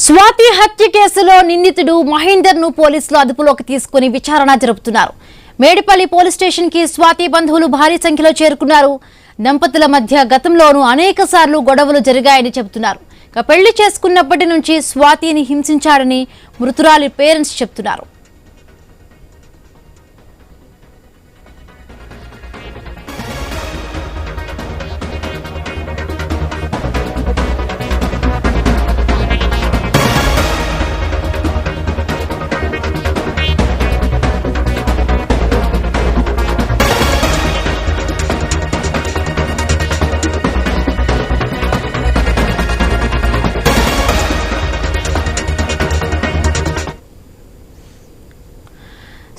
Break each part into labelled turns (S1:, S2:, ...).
S1: స్వాతి హత్య కేసులో నిందితుడు మహేందర్ ను పోలీసులు అదుపులోకి తీసుకుని విచారణ జరుపుతున్నారు. మేడిపల్లి పోలీస్ స్టేషన్ కి స్వాతి బంధువులు భారీ సంఖ్యలో చేరుకున్నారు. దంపతుల మధ్య గతంలోనూ అనేకసార్లు గొడవలు జరిగాయని చెబుతున్నారు. పెళ్లి చేసుకున్నప్పటి నుంచి స్వాతిని హింసించాడని మృతురాలి పేరెంట్స్ చెబుతున్నారు.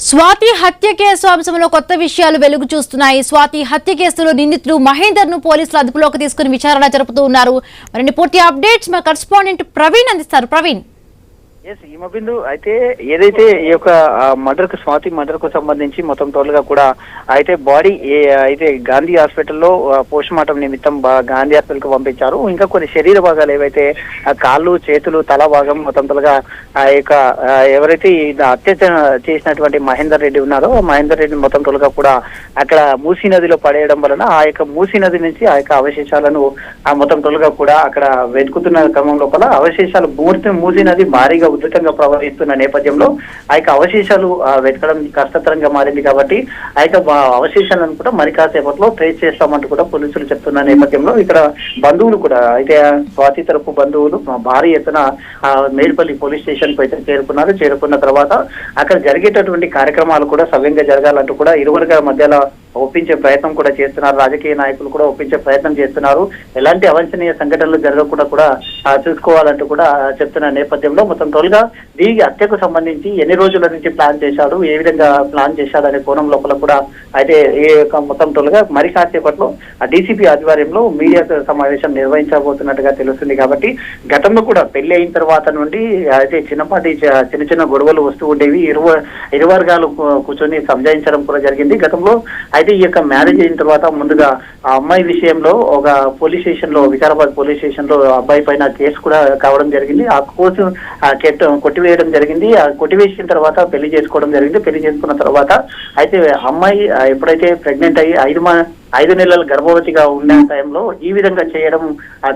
S1: స్వాతి హత్య కేసు అంశంలో కొత్త విషయాలు వెలుగు చూస్తున్నాయి. స్వాతి హత్య కేసులో నిందితుడు మహేందర్ ను పోలీసులు అదుపులోకి తీసుకుని విచారణ జరుపుతూ ఉన్నారు. మరిన్ని పూర్తి అప్డేట్స్ మా కరెస్పాండెంట్ ప్రవీణ్ అందిస్తారు. ప్రవీణ్,
S2: హిమబిందు అయితే ఏదైతే ఈ యొక్క మర్డర్ కు స్వాతి మర్డర్ కు సంబంధించి మొత్తం టోటల్ గా కూడా అయితే బాడీ అయితే గాంధీ హాస్పిటల్లో పోస్ట్ మార్టం నిమిత్తం గాంధీ హాస్పిటల్ కు పంపించారు. ఇంకా కొన్ని శరీర భాగాలు ఏవైతే కాళ్ళు చేతులు తల భాగం మొత్తం టోటల్గా ఆ యొక్క ఎవరైతే హత్య చేసినటువంటి మహేందర్ రెడ్డి ఉన్నారో మహేందర్ రెడ్డి మొత్తం టోటల్గా కూడా అక్కడ మూసీ నదిలో పడేయడం వలన ఆ యొక్క మూసీ నది నుంచి ఆ యొక్క అవశేషాలను ఆ మొత్తం టోటల్గా కూడా అక్కడ వెతుకుతున్న క్రమం లోపల అవశేషాలు మూసీ నది భారీగా ఉధృతంగా ప్రవహిస్తున్న నేపథ్యంలో ఆ యొక్క అవశేషాలు వెతకడం కష్టతరంగా మారింది. కాబట్టి ఆ యొక్క అవశేషాలను కూడా మరి కాసేపట్లో ట్రేస్ చేస్తామంటూ కూడా పోలీసులు చెప్తున్న నేపథ్యంలో ఇక్కడ బంధువులు కూడా అయితే స్వాతి తరపు బంధువులు భారీ ఎత్తున మేడిపల్లి పోలీస్ స్టేషన్ కు అయితే చేరుకున్నారు. చేరుకున్న తర్వాత అక్కడ జరిగేటటువంటి కార్యక్రమాలు కూడా సవ్యంగా జరగాలంటూ కూడా ఇరువురుగా మధ్యలో ఒప్పించే ప్రయత్నం కూడా చేస్తున్నారు. రాజకీయ నాయకులు కూడా ఒప్పించే ప్రయత్నం చేస్తున్నారు. ఎలాంటి అవాంఛనీయ సంఘటనలు జరగకుండా కూడా చూసుకోవాలంటూ కూడా చెప్తున్న నేపథ్యంలో మొత్తం టోల్గా దీనికి హత్యకు సంబంధించి ఎన్ని రోజుల నుంచి ప్లాన్ చేశాడు, ఏ విధంగా ప్లాన్ చేశాడు అనే కోణం లోపల కూడా అయితే ఈ మొత్తం టోల్గా మరి కాసేపట్లో డీసీపీ ఆధ్వర్యంలో మీడియా సమావేశం నిర్వహించబోతున్నట్టుగా తెలుస్తుంది. కాబట్టి గతంలో కూడా పెళ్లి అయిన తర్వాత నుండి అయితే చిన్నపాటి చిన్న చిన్న గొడవలు వస్తూ ఉండేవి. ఇరు వర్గాలు కూర్చొని సంజాయించడం కూడా జరిగింది. గతంలో అయితే ఈ యొక్క మ్యారేజ్ అయిన తర్వాత ముందుగా ఆ అమ్మాయి విషయంలో ఒక పోలీస్ స్టేషన్ లో వికారాబాద్ పోలీస్ స్టేషన్ లో అబ్బాయి పైన కేసు కూడా కావడం జరిగింది. ఆ కేసు కొట్టివేయడం జరిగింది. ఆ కొట్టివేసిన తర్వాత పెళ్లి చేసుకోవడం జరిగింది. పెళ్లి చేసుకున్న తర్వాత అయితే అమ్మాయి ఎప్పుడైతే ప్రెగ్నెంట్ అయ్యి 5 నెలల గర్భవతిగా ఉన్న టైంలో ఈ విధంగా చేయడం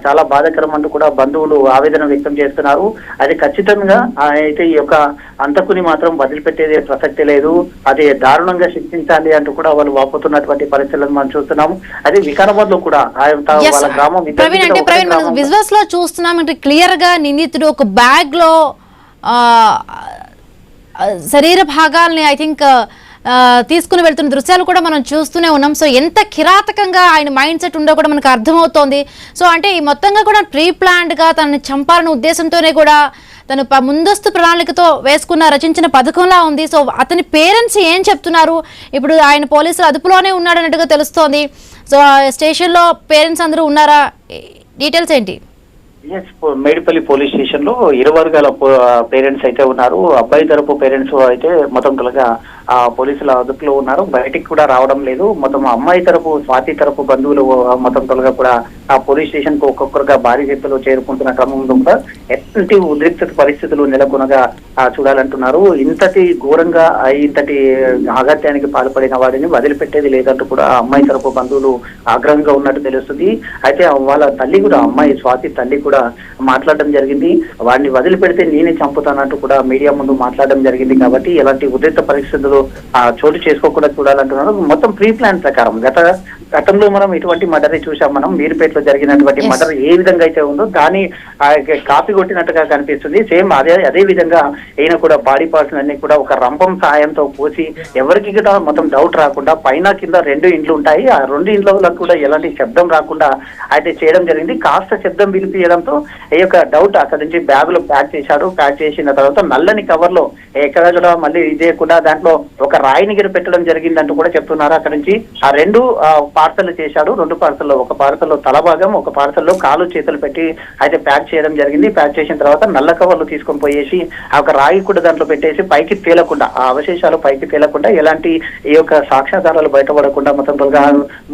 S2: చాలా బాధాకరం అంటూ కూడా బంధువులు ఆవేదన వ్యక్తం చేస్తున్నారు. అది ఖచ్చితంగా అయితే ఈ యొక్క అంతకుని మాత్రం వదిలిపెట్టేది ప్రసక్తి లేదు, అది దారుణంగా శిక్షించాలి అంటూ కూడా వాళ్ళు వాపోతున్నటువంటి పరిస్థితులను మనం చూస్తున్నాము. అది వికారాబాద్ లో కూడా వాళ్ళ గ్రామం
S1: విజువల్స్ లో చూస్తున్నాం. అంటే క్లియర్ గా నిందితుడు ఒక బ్యాగ్ లో శరీర భాగాల్ని ఐ థింక్ తీసుకుని వెళ్తున్న దృశ్యాలు కూడా మనం చూస్తూనే ఉన్నాం. సో ఎంత కిరాతకంగా ఆయన మైండ్ సెట్ ఉందో కూడా మనకు అర్థమవుతోంది. సో అంటే ఈ మొత్తంగా కూడా ప్రీ ప్లాన్డ్ గా తనని చంపాలనే ఉద్దేశంతోనే కూడా తను ముందస్తు ప్రణాళికతో రచించిన పథకంలా ఉంది. సో అతని పేరెంట్స్ ఏం చెప్తున్నారు? ఇప్పుడు ఆయన పోలీసులు అదుపులోనే ఉన్నాడు అన్నట్టుగా తెలుస్తోంది. సో స్టేషన్ లో పేరెంట్స్ అందరూ ఉన్నారా? డీటెయిల్స్ ఏంటి?
S2: మేడిపల్లి పోలీస్ స్టేషన్ లో ఇరు వర్గాల పేరెంట్స్ అయితే ఉన్నారు. అబ్బాయి తరపు పేరెంట్స్ అయితే మొత్తం తొలగా పోలీసుల అదుపులో ఉన్నారు, బయటికి కూడా రావడం లేదు. మొత్తం అమ్మాయి తరపు స్వాతి తరపు బంధువులు మొత్తం తొలగా కూడా ఆ పోలీస్ స్టేషన్ కు ఒక్కొక్కరుగా భారీ ఎత్తులో చేరుకుంటున్న క్రమంలో కూడా ఎలాంటి ఉద్రిక్త పరిస్థితులు నెలకొనగా చూడాలంటున్నారు. ఇంతటి ఘోరంగా ఇంతటి ఆఘాత్యానికి పాల్పడిన వాడిని వదిలిపెట్టేది లేదంటూ కూడా అమ్మాయి తరపు బంధువులు ఆగ్రహంగా ఉన్నట్టు తెలుస్తుంది. అయితే వాళ్ళ తల్లి కూడా అమ్మాయి స్వాతి తల్లి కూడా మాట్లాడడం జరిగింది. వాడిని వదిలిపెడితే నేనే చంపుతానంటూ కూడా మీడియా ముందు మాట్లాడడం జరిగింది. కాబట్టి ఎలాంటి ఉద్రిక్త పరిస్థితులు చోటు చేసుకోకుండా చూడాలంటున్నారు. మొత్తం ప్రీ ప్లాన్ ప్రకారం గతంలో మనం ఇటువంటి మర్డర్ చూసాం. మనం మీరుపేటలో జరిగినటువంటి మర్డర్ ఏ విధంగా అయితే ఉందో దాన్ని కాపీ కొట్టినట్టుగా కనిపిస్తుంది. సేమ్ అదే విధంగా ఈయన కూడా బాడీ పార్ట్స్ అన్ని కూడా ఒక రంపం సాయంతో పోసి ఎవరికి కూడా మొత్తం డౌట్ రాకుండా పైన కింద 2 ఇండ్లు ఉంటాయి. ఆ 2 ఇండ్ల కూడా ఎలాంటి శబ్దం రాకుండా అయితే చేయడం జరిగింది. కాస్త శబ్దం వినిపించడంతో ఈ యొక్క డౌట్ అక్కడి నుంచి బ్యాగ్ లో ప్యాక్ చేశాడు. ప్యాక్ చేసిన తర్వాత నల్లని కవర్ లో ఎక్కడ కూడా మళ్ళీ ఇదేయకుండా దాంట్లో ఒక రాయిని పెట్టడం జరిగిందంటూ కూడా చెప్తున్నారు. అక్కడి నుంచి ఆ 2 పార్సల్ చేశాడు. 2 పార్సల్లో, ఒక పార్సల్లో తల భాగం, ఒక పార్సల్లో కాలు చేతులు పెట్టి అయితే ప్యాక్ చేయడం జరిగింది. ప్యాక్ చేసిన తర్వాత నల్ల కవర్లు తీసుకొని పోయేసి ఆ ఒక రాయి కూడా దాంట్లో పెట్టేసి పైకి తేలకుండా, ఆ అవశేషాలు పైకి తేలకుండా, ఎలాంటి ఈ యొక్క సాక్ష్యాధారాలు బయటపడకుండా మొత్తం తొలగా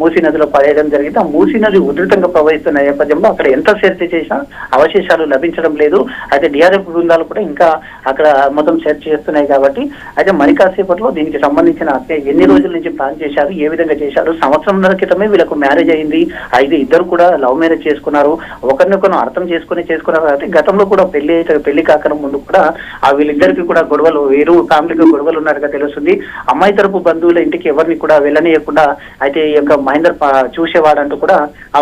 S2: మూసీ నదిలో పడేయడం జరిగింది. ఆ మూసీ నది ఉధృతంగా ప్రవహిస్తున్న నేపథ్యంలో అక్కడ ఎంత సెర్చ్ చేసినా అవశేషాలు లభించడం లేదు. అయితే డిఆర్ఎఫ్ బృందాలు కూడా ఇంకా అక్కడ మొత్తం సెర్చ్ చేస్తున్నాయి. కాబట్టి అయితే మరి కాసేపట్లో దీనికి సంబంధించిన ఎన్ని రోజుల నుంచి ప్లాన్ చేశారు, ఏ విధంగా చేశారు, సంవత్సరంన్నర క్రితమే వీళ్ళకు మ్యారేజ్ అయింది. అయితే ఇద్దరు కూడా లవ్ మ్యారేజ్ చేసుకున్నారు, ఒకరినొకరు అర్థం చేసుకున్నారు. అయితే గతంలో కూడా పెళ్లి కాకడం ముందు కూడా వీళ్ళిద్దరికి కూడా గొడవలు, వేరు ఫ్యామిలీకి గొడవలు ఉన్నట్టుగా తెలుస్తుంది. అమ్మాయి తరపు బంధువుల ఇంటికి ఎవరిని కూడా వెళ్ళనీయకుండా అయితే ఈ యొక్క మహేందర్ చూసేవాడంటూ కూడా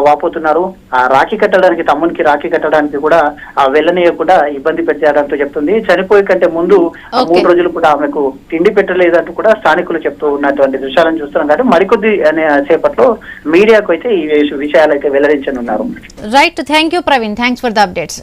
S2: వాపోతున్నారు. ఆ రాఖీ కట్టడానికి, తమ్మునికి రాఖీ కట్టడానికి కూడా వెళ్ళనీయకుండా ఇబ్బంది పెట్టారంటూ చెప్తుంది. చనిపోయే కంటే ముందు 3 రోజులు కూడా ఆమెకు తిండి పెట్టలేదంటూ కూడా స్థానికులు చెప్తూ ఉన్నటువంటి దృశ్యాలను చూస్తున్నాం. కాబట్టి మరికొద్ది సేపట్లో మీడియాకు అయితే ఈ విషయాలు అయితే వెల్లడించనున్నారు.
S1: Right, thank you Praveen, thanks for the updates.